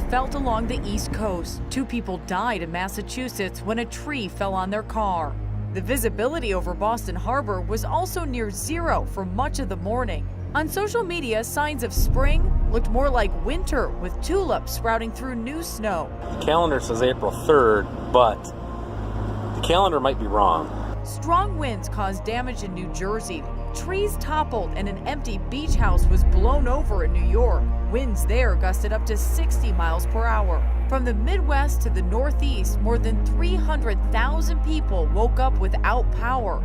felt along the East Coast. 2 people died in Massachusetts when a tree fell on their car. The visibility over Boston Harbor was also near zero for much of the morning. On social media, signs of spring looked more like winter, with tulips sprouting through new snow. The calendar says April 3rd, but the calendar might be wrong. Strong winds caused damage in New Jersey. Trees toppled and an empty beach house was blown over in New York. Winds there gusted up to 60 miles per hour. From the Midwest to the Northeast, more than 300,000 people woke up without power.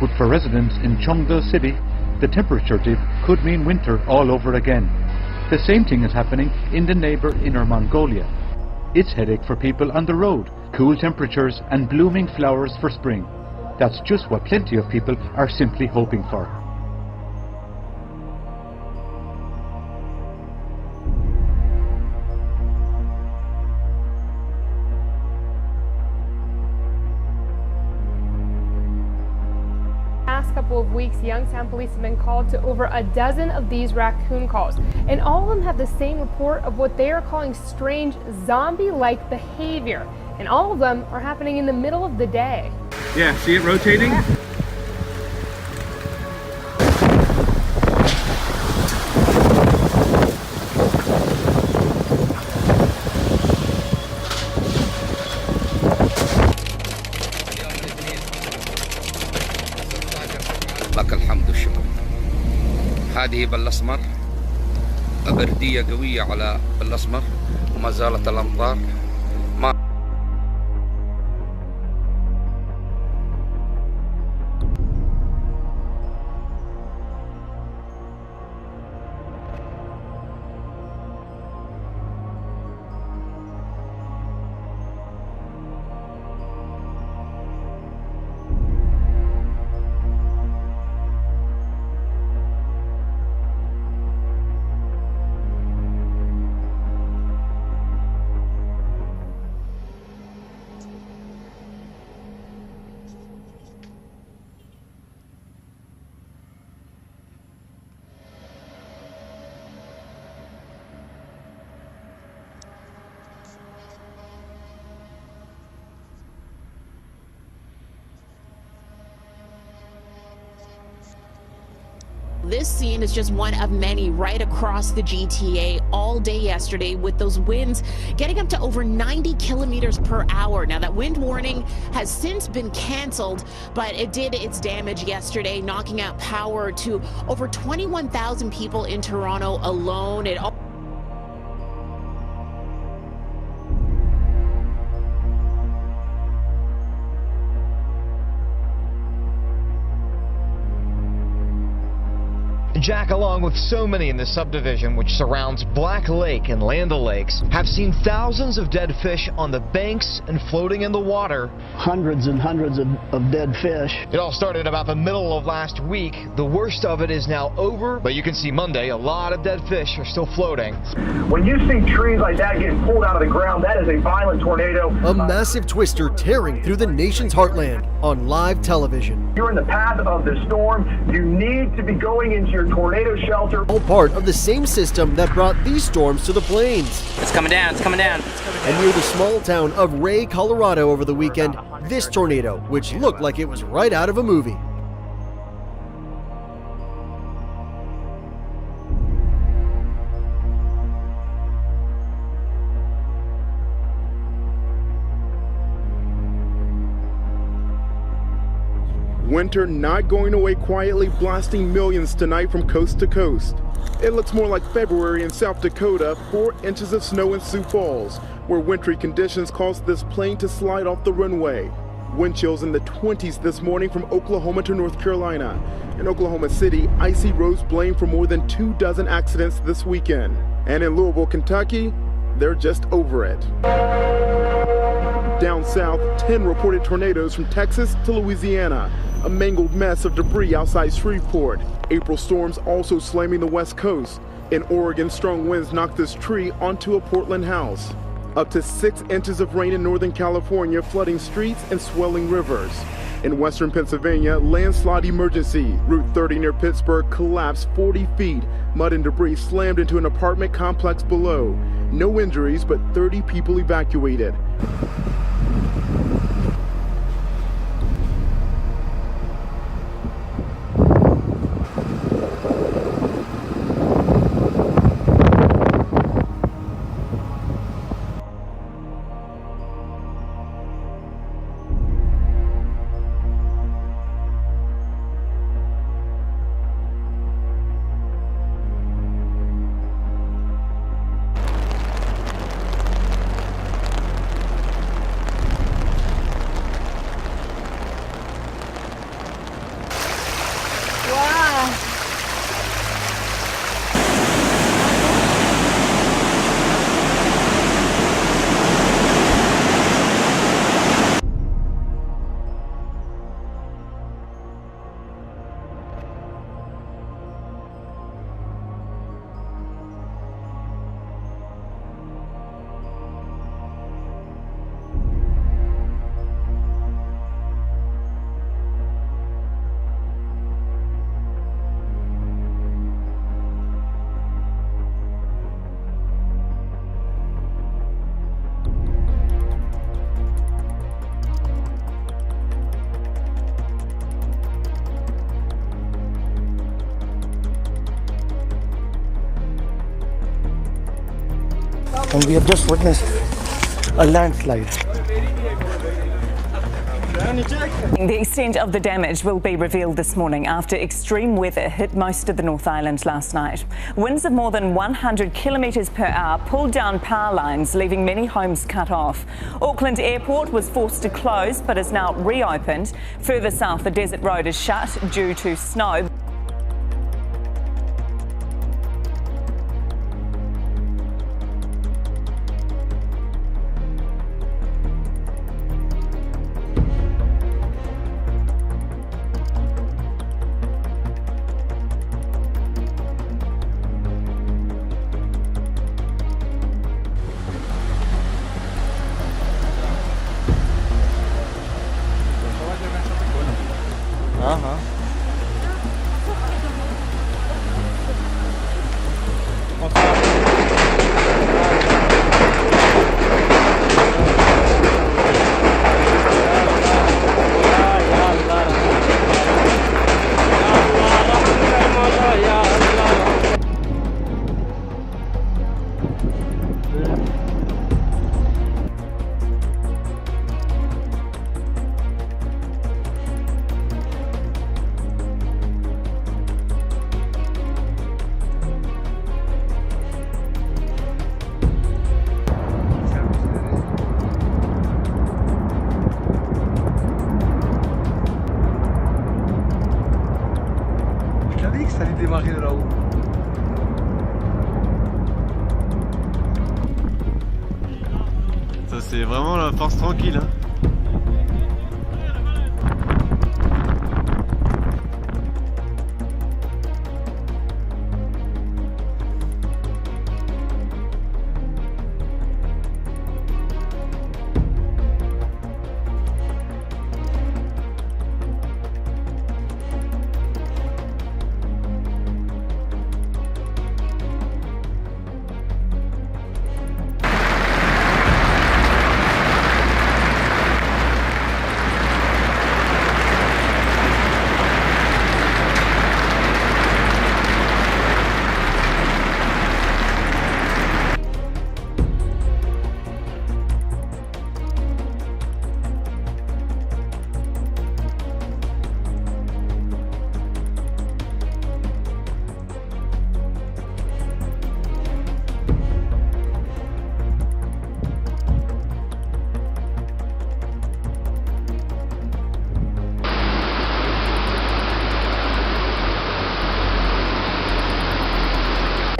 But for residents in Cheongdo City, the temperature dip could mean winter all over again. The same thing is happening in the neighbour Inner Mongolia. It's headache for people on the road, cool temperatures and blooming flowers for spring. That's just what plenty of people are simply hoping for. Couple of weeks, Youngstown police have been called to over a dozen of these raccoon calls, and all of them have the same report of what they are calling strange zombie-like behavior, and all of them are happening in the middle of the day. Yeah, see it rotating? Yeah. لك الحمد والشكر. هذه بالأسمر، بردية قوية على بالأسمر، وما زالت الأمطار. This scene is just one of many right across the GTA all day yesterday, with those winds getting up to over 90 kilometers per hour. Now, that wind warning has since been canceled, but it did its damage yesterday, knocking out power to over 21,000 people in Toronto alone. It Jack, along with so many in the subdivision which surrounds Black Lake and Land O'Lakes, have seen thousands of dead fish on the banks and floating in the water. Hundreds and hundreds of dead fish. It all started about the middle of last week. The worst of it is now over, but you can see Monday, a lot of dead fish are still floating. When you see trees like that getting pulled out of the ground, that is a violent tornado. A massive twister tearing through the nation's heartland on live television. You're in the path of the storm. You need to be going into your tornado shelter. All part of the same system that brought these storms to the plains. It's coming down, it's coming down. And near the small town of Ray, Colorado over the weekend, this tornado, which looked like it was right out of a movie. Winter not going away quietly, blasting millions tonight from coast to coast. It looks more like February in South Dakota, 4 inches of snow in Sioux Falls, where wintry conditions caused this plane to slide off the runway. Wind chills in the 20s this morning from Oklahoma to North Carolina. In Oklahoma City, icy roads blamed for more than 24 accidents this weekend. And in Louisville, Kentucky, they're just over it. Down south, 10 reported tornadoes from Texas to Louisiana. A mangled mess of debris outside Shreveport. April storms also slamming the West Coast. In Oregon, strong winds knocked this tree onto a Portland house. Up to 6 inches of rain in Northern California, flooding streets and swelling rivers. In western Pennsylvania, landslide emergency. Route 30 near Pittsburgh collapsed 40 feet. Mud and debris slammed into an apartment complex below. No injuries, but 30 people evacuated. And we have just witnessed a landslide. The extent of the damage will be revealed this morning after extreme weather hit most of the North Island last night. Winds of more than 100 kilometres per hour pulled down power lines, leaving many homes cut off. Auckland Airport was forced to close but is now reopened. Further south, the desert road is shut due to snow. Ça c'est vraiment la force tranquille hein.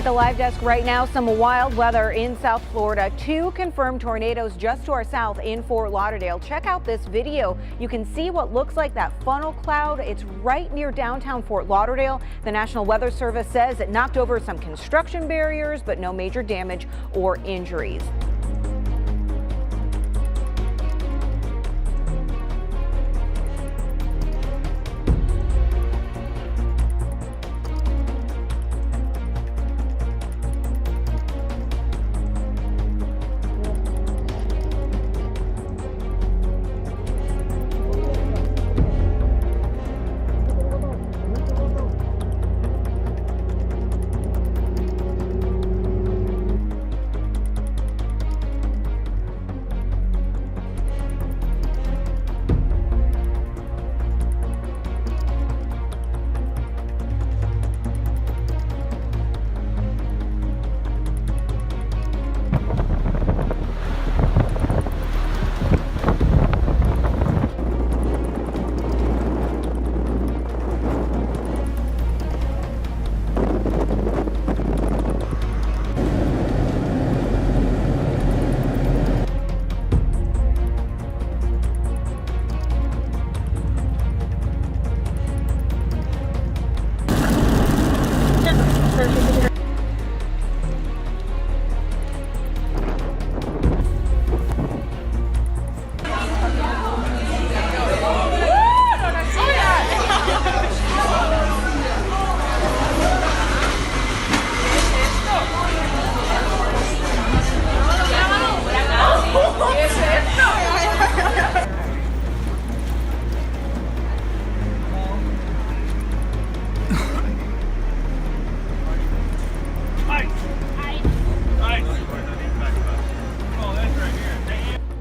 the live desk right now, some wild weather in South Florida. 2 confirmed tornadoes just to our south in Fort Lauderdale. Check out this video. You can see what looks like that funnel cloud. It's right near downtown Fort Lauderdale. The National Weather Service says it knocked over some construction barriers, but no major damage or injuries.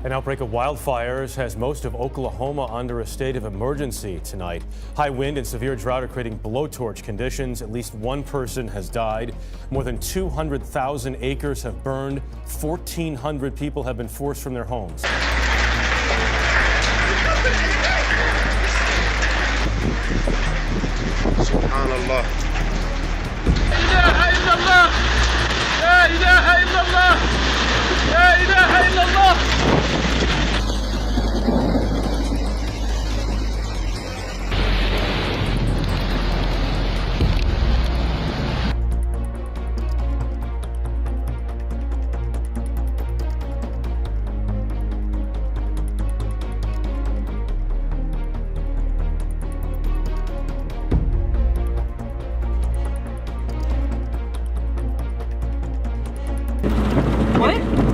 An outbreak of wildfires has most of Oklahoma under a state of emergency tonight. High wind and severe drought are creating blowtorch conditions. At least 1 person has died. More than 200,000 acres have burned. 1,400 people have been forced from their homes. Subhanallah. La ilaha illallah. La ilaha illallah.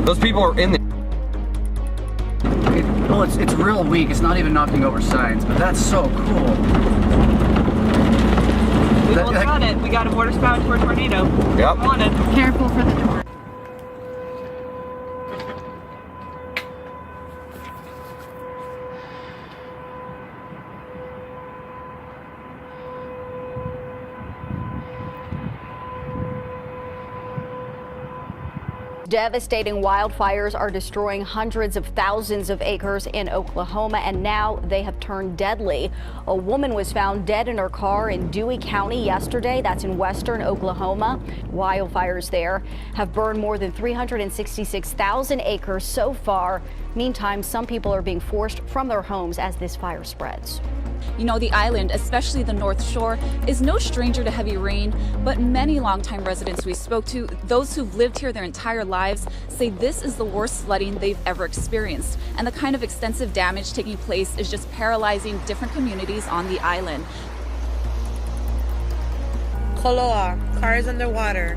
Those people are in there. Well, it's real weak. It's not even knocking over signs, but that's so cool. We almost got it. We got a border spout for a tornado. Yep. Wanted. Careful for the door. Devastating wildfires are destroying hundreds of thousands of acres in Oklahoma, and now they have turned deadly. A woman was found dead in her car in Dewey County yesterday. That's in western Oklahoma. Wildfires there have burned more than 366,000 acres so far. Meantime, some people are being forced from their homes as this fire spreads. You know, the island, especially the North Shore, is no stranger to heavy rain, but many longtime residents we spoke to, those who've lived here their entire lives, say this is the worst flooding they've ever experienced. And the kind of extensive damage taking place is just paralyzing different communities on the island. Koloa, cars underwater.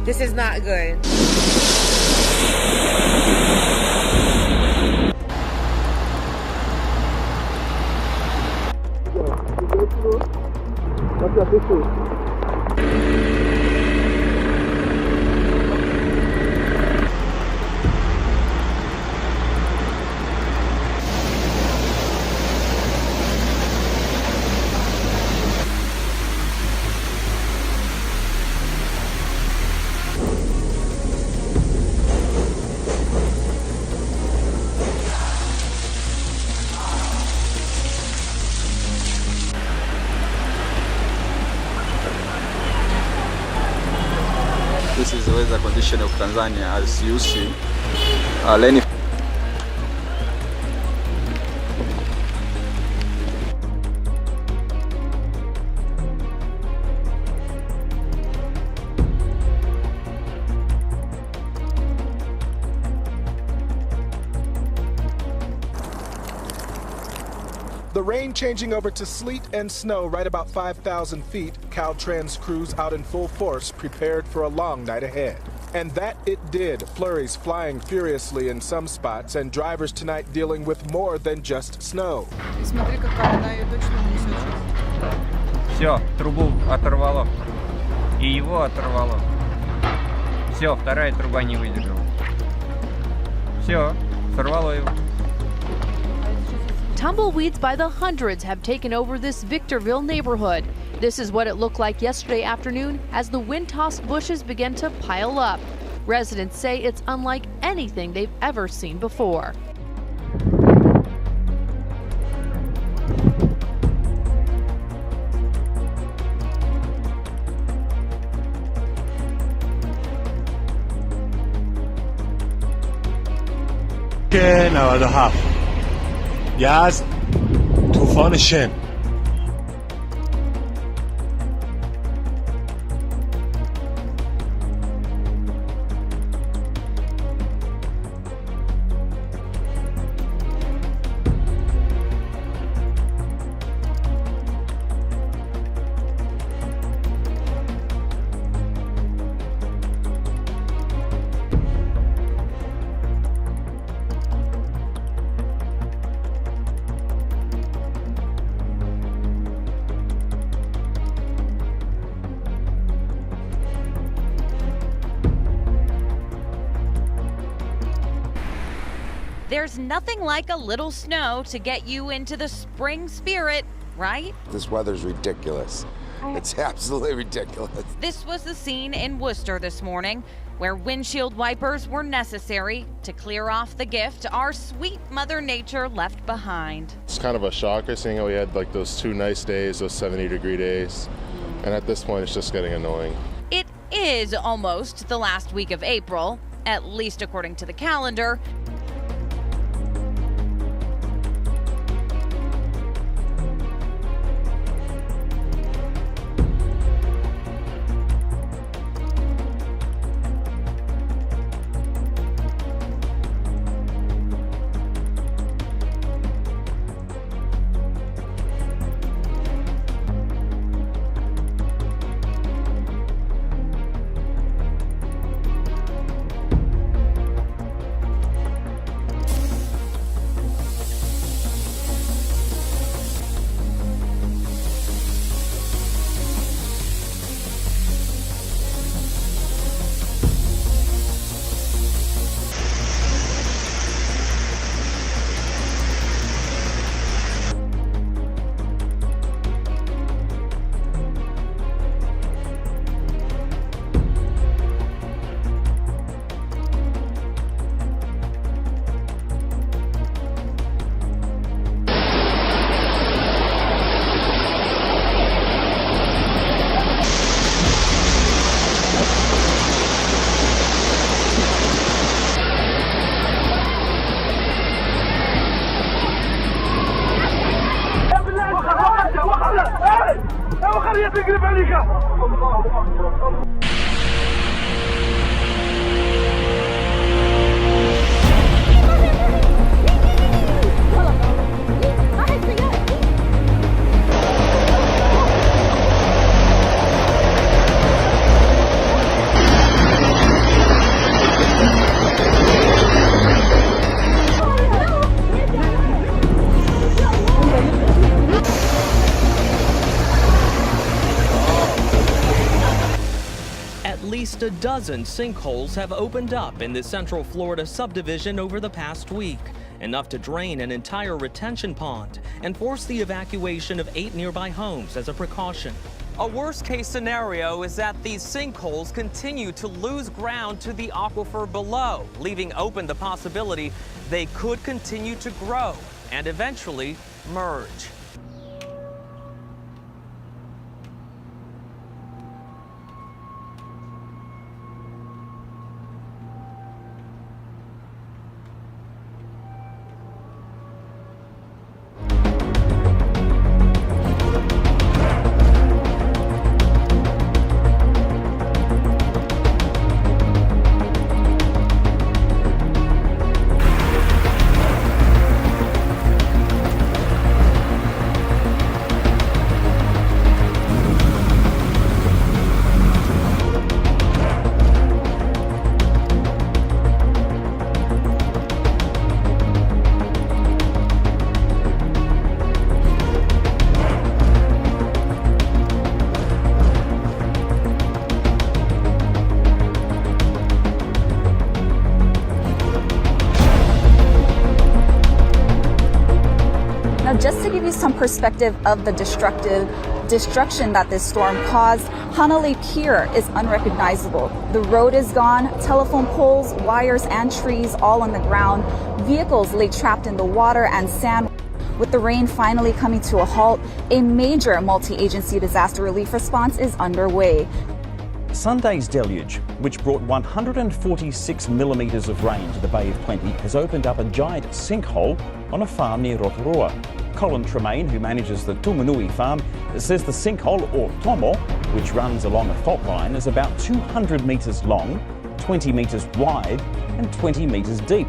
This is not good. This is the weather condition of Tanzania as you see. The rain changing over to sleet and snow right about 5,000 feet. Caltrans crews out in full force, prepared for a long night ahead. And that it did. Flurries flying furiously in some spots, and drivers tonight dealing with more than just snow. Все, трубу оторвало. И его оторвало. Все, вторая труба не выдержала. Все, сорвало его. Tumbleweeds by the hundreds have taken over this Victorville neighborhood. This is what it looked like yesterday afternoon as the wind-tossed bushes began to pile up. Residents say it's unlike anything they've ever seen before. Yes, طوفان شن. There's nothing like a little snow to get you into the spring spirit, right? This weather's ridiculous. It's absolutely ridiculous. This was the scene in Worcester this morning, where windshield wipers were necessary to clear off the gift our sweet Mother Nature left behind. It's kind of a shocker seeing how we had like those 2 nice days, those 70-degree days. And at this point, it's just getting annoying. It is almost the last week of April, at least according to the calendar. A dozen sinkholes have opened up in the Central Florida subdivision over the past week, enough to drain an entire retention pond and force the evacuation of 8 nearby homes as a precaution. A worst-case scenario is that these sinkholes continue to lose ground to the aquifer below, leaving open the possibility they could continue to grow and eventually merge. give you some perspective of the destruction that this storm caused, Hanalei Pier is unrecognizable. The road is gone, telephone poles, wires, and trees all on the ground. Vehicles lay trapped in the water and sand. With the rain finally coming to a halt, a major multi-agency disaster relief response is underway. Sunday's deluge, which brought 146 millimetres of rain to the Bay of Plenty, has opened up a giant sinkhole on a farm near Rotorua. Colin Tremaine, who manages the Tumanui farm, says the sinkhole, or tomo, which runs along a fault line, is about 200 metres long, 20 metres wide and 20 metres deep.